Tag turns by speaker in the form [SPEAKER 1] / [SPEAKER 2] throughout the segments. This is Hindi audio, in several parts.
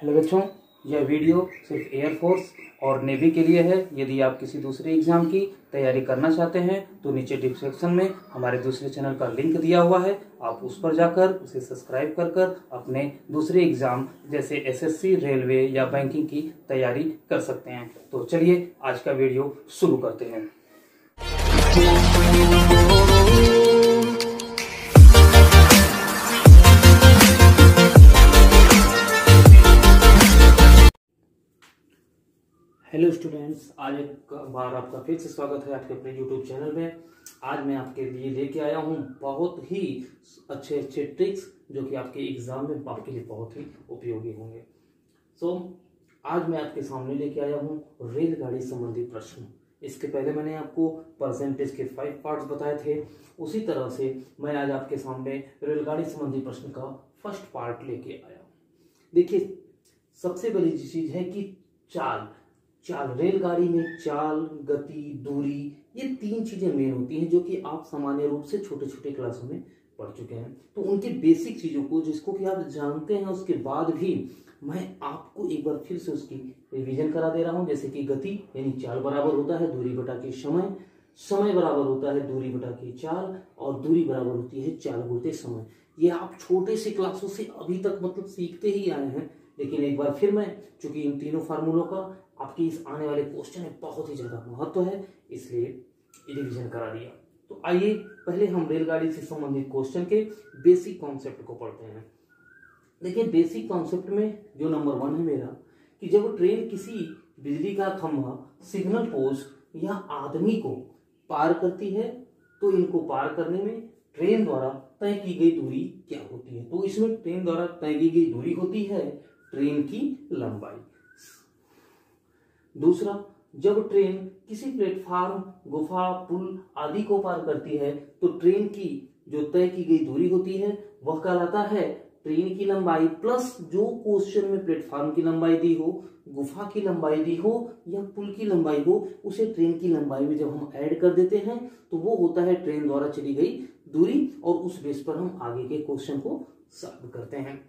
[SPEAKER 1] हेलो बच्चों, यह वीडियो सिर्फ एयरफोर्स और नेवी के लिए है। यदि आप किसी दूसरे एग्जाम की तैयारी करना चाहते हैं तो नीचे डिस्क्रिप्शन में हमारे दूसरे चैनल का लिंक दिया हुआ है, आप उस पर जाकर उसे सब्सक्राइब कर अपने दूसरे एग्जाम जैसे एसएससी, रेलवे या बैंकिंग की तैयारी कर सकते हैं। तो चलिए आज का वीडियो शुरू करते हैं। हेलो स्टूडेंट्स, आज एक बार आपका फिर से स्वागत है आपके अपने यूट्यूब चैनल में। आज मैं आपके लिए लेके आया हूँ बहुत ही अच्छे ट्रिक्स जो कि आपके एग्जाम में आपके लिए बहुत ही उपयोगी होंगे। आज मैं आपके सामने लेके आया हूँ रेलगाड़ी संबंधी प्रश्न। इसके पहले मैंने आपको परसेंटेज के 5 पार्ट्स बताए थे, उसी तरह से मैं आज आपके सामने रेलगाड़ी संबंधी प्रश्न का फर्स्ट पार्ट लेके आया हूँ। देखिए, सबसे बड़ी चीज है कि चाल रेलगाड़ी में चाल, गति, दूरी, ये 3 चीजें मेन होती हैं जो कि आप सामान्य रूप से छोटे छोटे क्लासों में पढ़ चुके हैं। तो उनके बेसिक चीजों को जिसको कि आप जानते हैं, उसके बाद भी मैं आपको एक बार फिर से उसकी रिवीजन करा दे रहा हूं। जैसे कि गति यानी चाल बराबर होता है दूरी बटा के समय, समय बराबर होता है दूरी बटा के चाल, और दूरी बराबर होती है चाल गुणित समय। ये आप छोटे से क्लासों से अभी तक मतलब सीखते ही आए हैं, लेकिन एक बार फिर मैं, चूंकि इन तीनों फार्मूलों का आपकी इस आने वाले क्वेश्चन में बहुत ही ज्यादा महत्व है, इसलिए रिवीजन करा दिया। तो आइए पहले हम रेलगाड़ी से संबंधित क्वेश्चन के बेसिक कॉन्सेप्ट को पढ़ते हैं। देखिए, बेसिक कॉन्सेप्ट में जो नंबर 1 है मेरा, कि जब ट्रेन किसी बिजली का खंभा, सिग्नल पोस्ट या आदमी को पार करती है तो इनको पार करने में ट्रेन द्वारा तय की गई दूरी क्या होती है? तो इसमें ट्रेन द्वारा तय की गई दूरी होती है ट्रेन की लंबाई। दूसरा, जब ट्रेन किसी प्लेटफार्म, गुफा, पुल आदि को पार करती है तो ट्रेन की जो तय की गई दूरी होती है वह कहलाता है ट्रेन की लंबाई प्लस जो क्वेश्चन में प्लेटफार्म की लंबाई दी हो, गुफा की लंबाई दी हो या पुल की लंबाई हो, उसे ट्रेन की लंबाई में जब हम ऐड कर देते हैं तो वो होता है ट्रेन द्वारा चली गई दूरी, और उस बेस पर हम आगे के क्वेश्चन को सॉल्व करते हैं।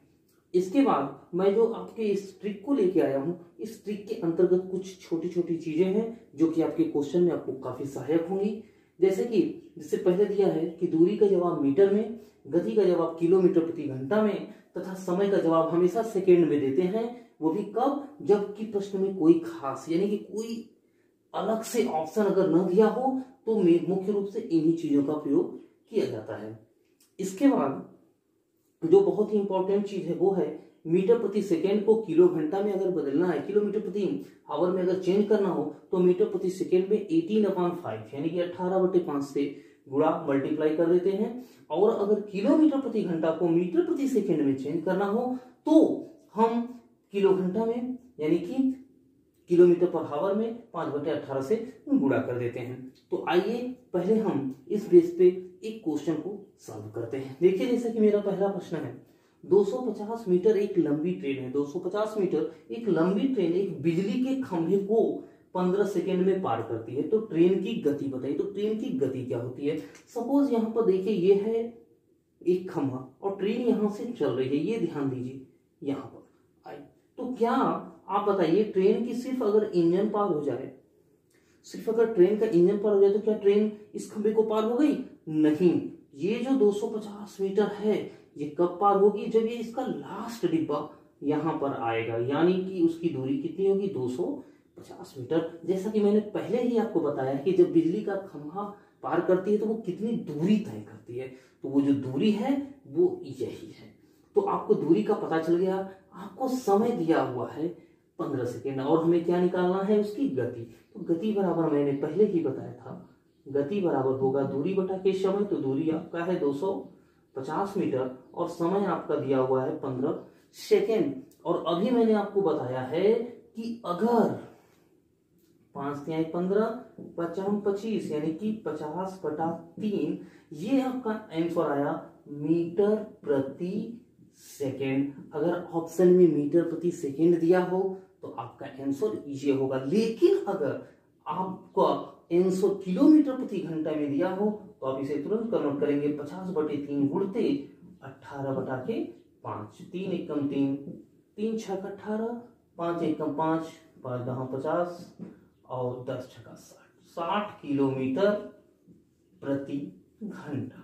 [SPEAKER 1] इसके बाद मैं जो आपके इस ट्रिक को लेके आया हूं, इस ट्रिक के अंतर्गत कुछ छोटी छोटी चीजें हैं जो कि आपके क्वेश्चन में आपको काफी सहायक होंगी। जैसे कि जिससे पहले दिया है कि दूरी का जवाब मीटर में, गति का जवाब किलोमीटर प्रति घंटा में, तथा समय का जवाब हमेशा सेकेंड में देते हैं। वो भी कब? जबकि प्रश्न में कोई खास यानी कि कोई अलग से ऑप्शन अगर न दिया हो तो मुख्य रूप से इन्हीं चीजों का प्रयोग किया जाता है। इसके बाद जो बहुत ही इंपॉर्टेंट चीज है वो है मीटर प्रति सेकेंड को किलो घंटा में अगर बदलना है, किलोमीटर प्रति आवर में अगर चेंज करना हो तो मीटर प्रति सेकेंड में 18/5 यानी कि 18/5 से गुणा मल्टीप्लाई कर देते हैं। और अगर किलोमीटर प्रति घंटा को मीटर प्रति सेकेंड में चेंज करना हो तो हम किलो घंटा में यानी कि किलोमीटर पर आवर में 5/18 से गुणा कर देते हैं। तो आइए पहले हम इस बेस पे एक क्वेश्चन को सॉल्व करते हैं। देखिए, जैसा कि मेरा पहला प्रश्न है, 250 मीटर एक लंबी ट्रेन है। 250 मीटर एक लंबी ट्रेन एक बिजली के खंभे को 15 सेकेंड में पार करती है, तो ट्रेन की गति बताइए। तो ट्रेन की गति क्या होती है? सपोज यहाँ पर देखिए, ये है एक खंभा और ट्रेन यहाँ से चल रही है, ये ध्यान दीजिए यहाँ पर आई। तो क्या आप बताइए, ट्रेन की सिर्फ अगर इंजन पार हो जाए, सिर्फ अगर ट्रेन का इंजन पार हो जाए तो क्या ट्रेन इस खंभे को पार हो गई? नहीं। ये जो 250 मीटर है ये कब पार होगी? जब ये इसका लास्ट डिब्बा यहां पर आएगा, यानी कि उसकी दूरी कितनी होगी? 250 मीटर। जैसा कि मैंने पहले ही आपको बताया कि जब बिजली का खंभा पार करती है तो वो कितनी दूरी तय करती है, तो वो जो दूरी है वो यही है। तो आपको दूरी का पता चल गया, आपको समय दिया हुआ है 15 सेकेंड, और हमें क्या निकालना है? उसकी गति। तो गति बराबर मैंने पहले ही बताया था, गति बराबर होगा दूरी बटा के समय। तो दूरी आपका है 250 मीटर और समय आपका दिया हुआ है 15 सेकेंड। और अभी मैंने आपको बताया है कि अगर 5×3 15, 5×5 यानी कि 50/3, ये आपका आंसर आया मीटर प्रति सेकेंड। अगर ऑप्शन में मीटर प्रति सेकेंड दिया हो तो आपका आंसर ये होगा। लेकिन अगर आपका आंसर किलोमीटर प्रति घंटा में दिया हो तो आप इसे तुरंत कन्वर्ट करेंगे 50/3 गुणते 18/5, 3 एकम 3, 3 छक 18, 5 एकम 5, 5 दहा 50 और 10 छक्का 60 किलोमीटर प्रति घंटा।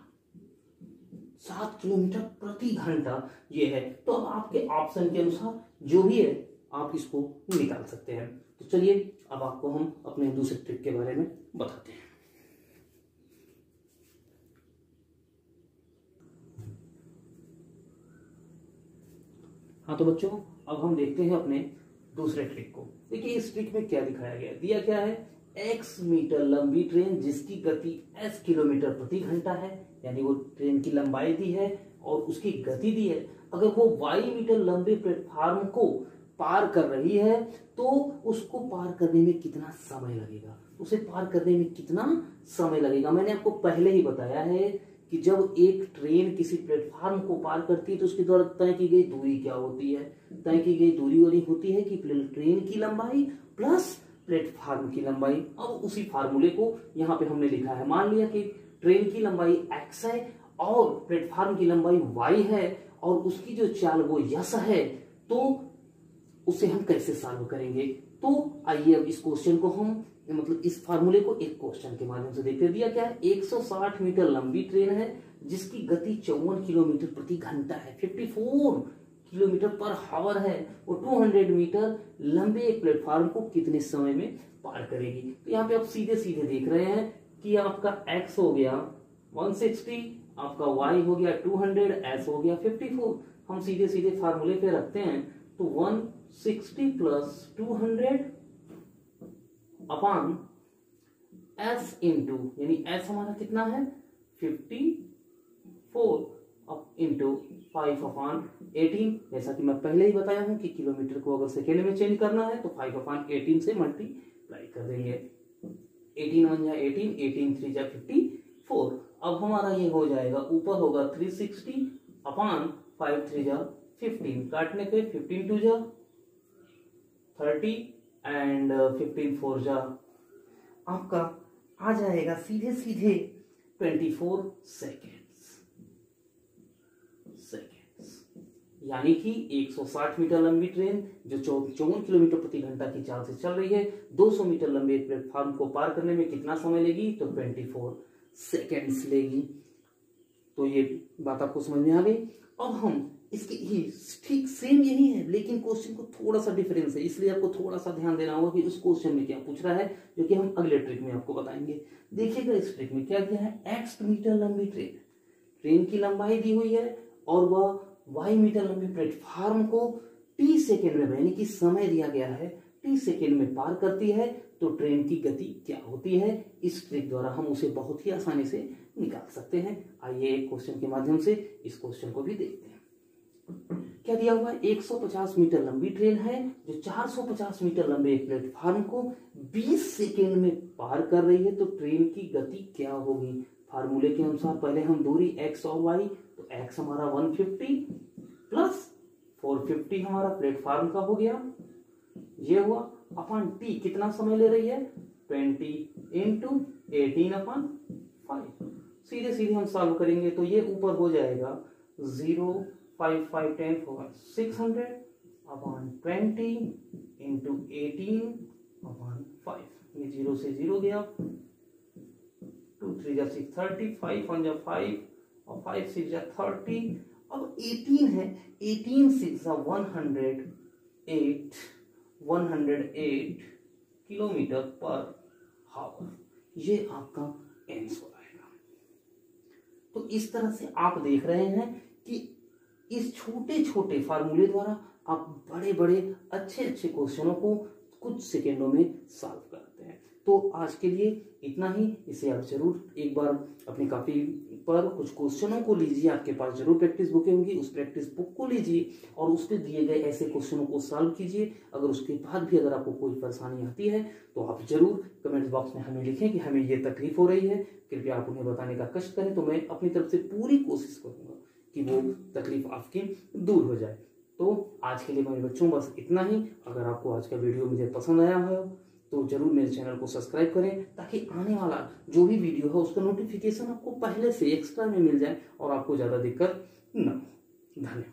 [SPEAKER 1] 7 किलोमीटर प्रति घंटा ये है। तो अब आपके ऑप्शन के अनुसार जो भी है आप इसको निकाल सकते हैं। तो चलिए अब आपको हम अपने दूसरे ट्रिक के बारे में बताते हैं। हाँ तो बच्चों अब हम देखते हैं अपने दूसरे ट्रिक को। देखिए इस ट्रिक में क्या दिखाया गया, दिया क्या है, x मीटर लंबी ट्रेन जिसकी गति s किलोमीटर प्रति घंटा है, यानी वो ट्रेन की लंबाई दी है और उसकी गति दी है। अगर वो y मीटर लंबे प्लेटफार्म को पार कर रही है तो उसको पार करने में कितना समय लगेगा, उसे पार करने में कितना समय लगेगा। मैंने आपको पहले ही बताया है कि जब एक ट्रेन किसी प्लेटफार्म को पार करती है तो उसके द्वारा तय की गई दूरी क्या होती है, तय की गई दूरी वाली होती है कि ट्रेन की लंबाई प्लस प्लेटफार्म की लंबाई। अब उसी फार्मूले को यहाँ पे हमने लिखा है। मान लिया कि ट्रेन की लंबाई x है और प्लेटफार्म की लंबाई y है और उसकी जो चाल वो यस है, तो उसे हम कैसे सॉल्व करेंगे। तो आइए अब इस क्वेश्चन को हम मतलब इस फार्मूले को एक क्वेश्चन के माध्यम से देखते। दिया क्या है, 160 मीटर लंबी ट्रेन है जिसकी गति 54 किलोमीटर प्रति घंटा है, 54 किलोमीटर पर हावर है। वो 200 मीटर लंबे एक प्लेटफार्म को कितने समय में पार करेगी। तो यहाँ पे आप सीधे सीधे देख रहे हैं कि आपका x हो गया 160, आपका y हो गया 200, s हो गया 54। हम सीधे सीधे फार्मूले पे रखते हैं तो 160 प्लस 200 अपान s इंटू, यानी s हमारा कितना है 54 इंटू 5 अपान 18। जैसा कि मैं पहले ही बताया हूं कि किलोमीटर को अगर सेकेंड में चेंज करना है तो 5 अपान 18 से मल्टीप्लाई कर देंगे। 18 1 जा 18, 18 3 जा 54। अब हमारा ये हो जाएगा, ऊपर होगा 360 अपान 5 3 जा 15, काटने पे 15 2 जा 30 एंड 15 4 जा आपका आ जाएगा सीधे सीधे 24 सेकेंड्स। यानी कि 160 मीटर लंबी ट्रेन जो 54 किलोमीटर प्रति घंटा की चाल से चल रही है, 200 मीटर लंबे प्लेटफॉर्म को पार करने में कितना समय लेगी, तो 24 सेकेंड्स लेगी। तो ये बात आपको समझ में आ गई। अब हम इसके ही ठीक सेम यही है, लेकिन क्वेश्चन को थोड़ा सा डिफरेंस है, इसलिए आपको थोड़ा सा ध्यान देना होगा कि उस क्वेश्चन में क्या पूछ रहा है, जो कि हम अगले ट्रिक में आपको बताएंगे। देखिएगा इस ट्रिक में क्या दिया है, x मीटर लंबी ट्रेन की लंबाई दी हुई है और वह y मीटर लंबी प्लेटफार्म को t सेकेंड में, यानी कि समय दिया गया है t सेकेंड में पार करती है। तो ट्रेन की गति क्या होती है, इस ट्रिक द्वारा हम उसे बहुत ही आसानी से निकाल सकते हैं। आइए एक क्वेश्चन के माध्यम से इस क्वेश्चन को भी देखते हैं। क्या दिया हुआ है, 150 मीटर लंबी ट्रेन है जो 450 मीटर लंबे एक प्लेटफार्म को 20 सेकेंड में पार कर रही है। तो ट्रेन की गति क्या होगी। फार्मूले के अनुसार पहले हम दूरी x और y, तो x हमारा 150 प्लस 450 हमारा प्लेटफार्म का हो गया, ये हुआ अपन t कितना समय ले रही है 20 इंटू 18 अपन 5। सीधे सीधे हम सॉल्व करेंगे तो ये ऊपर हो जाएगा 0 5 5 10 होगा 600 अपन 20 इंटू 18 अपन 5। ये 0 से 0 गया, 2 3 जा 6 30, 5 1 जा 5 और 5 6 जा 30। अब 18 है, 18 6 जा 108 किलोमीटर पर हावर, ये आपका आंसर आएगा। तो इस तरह से आप देख रहे हैं कि इस छोटे छोटे फार्मूले द्वारा आप बड़े बड़े अच्छे अच्छे क्वेश्चनों को कुछ सेकेंडों में सॉल्व करते हैं। तो आज के लिए इतना ही। इसे आप जरूर एक बार अपनी कॉपी पर कुछ क्वेश्चनों को लीजिए, आपके पास जरूर प्रैक्टिस बुकें होंगी, उस प्रैक्टिस बुक को लीजिए और उस पर दिए गए ऐसे क्वेश्चनों को सॉल्व कीजिए। अगर उसके बाद भी अगर आपको कोई परेशानी आती है तो आप जरूर कमेंट बॉक्स में हमें लिखें कि हमें ये तकलीफ हो रही है, कृपया आप उन्हें बताने का कष्ट करें। तो मैं अपनी तरफ से पूरी कोशिश करूंगा कि वो तकलीफ आपकी दूर हो जाए। तो आज के लिए मेरे बच्चों बस इतना ही। अगर आपको आज का वीडियो मुझे पसंद आया हो तो जरूर मेरे चैनल को सब्सक्राइब करें, ताकि आने वाला जो भी वीडियो है उसका नोटिफिकेशन आपको पहले से एक्स्ट्रा में मिल जाए और आपको ज्यादा दिक्कत न हो। धन्यवाद।